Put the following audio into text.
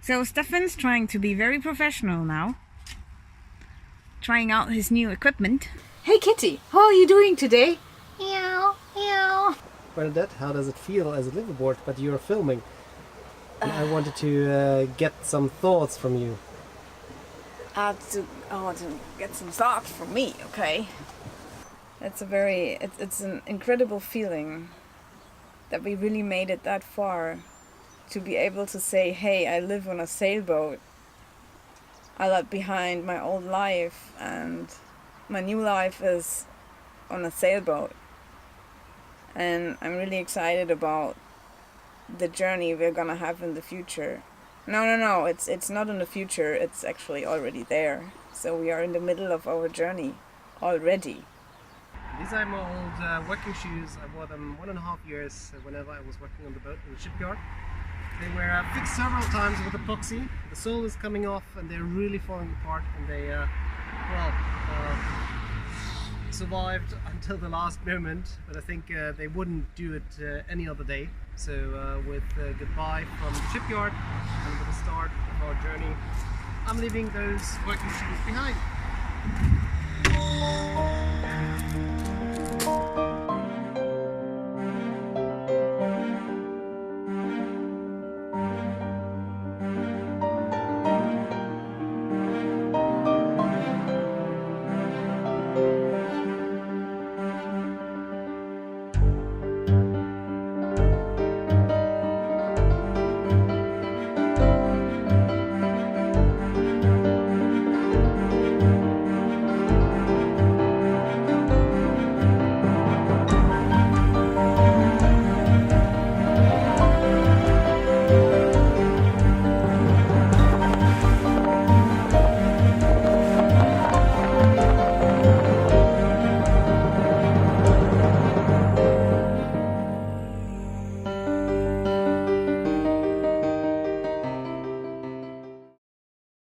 So Stefan's trying to be very professional now. Trying out his new equipment. Hey Kitty, how are you doing today? Meow, meow. Bernadette, how does it feel as a liveaboard, but you're filming? And I wanted to get some thoughts from you. To get some thoughts from me, okay? It's an incredible feeling that we really made it that far. To be able to say, hey, I live on a sailboat. I left behind my old life and my new life is on a sailboat. And I'm really excited about the journey we're gonna have in the future. No, it's not in the future, it's actually already there. So we are in the middle of our journey already. These are my old working shoes. I wore them 1.5 years whenever I was working on the boat in the shipyard. They were fixed several times with epoxy. The sole is coming off and they're really falling apart, and they survived until the last moment, but I think they wouldn't do it any other day. So with goodbye from the shipyard and with the start of our journey, I'm leaving those working shoes behind.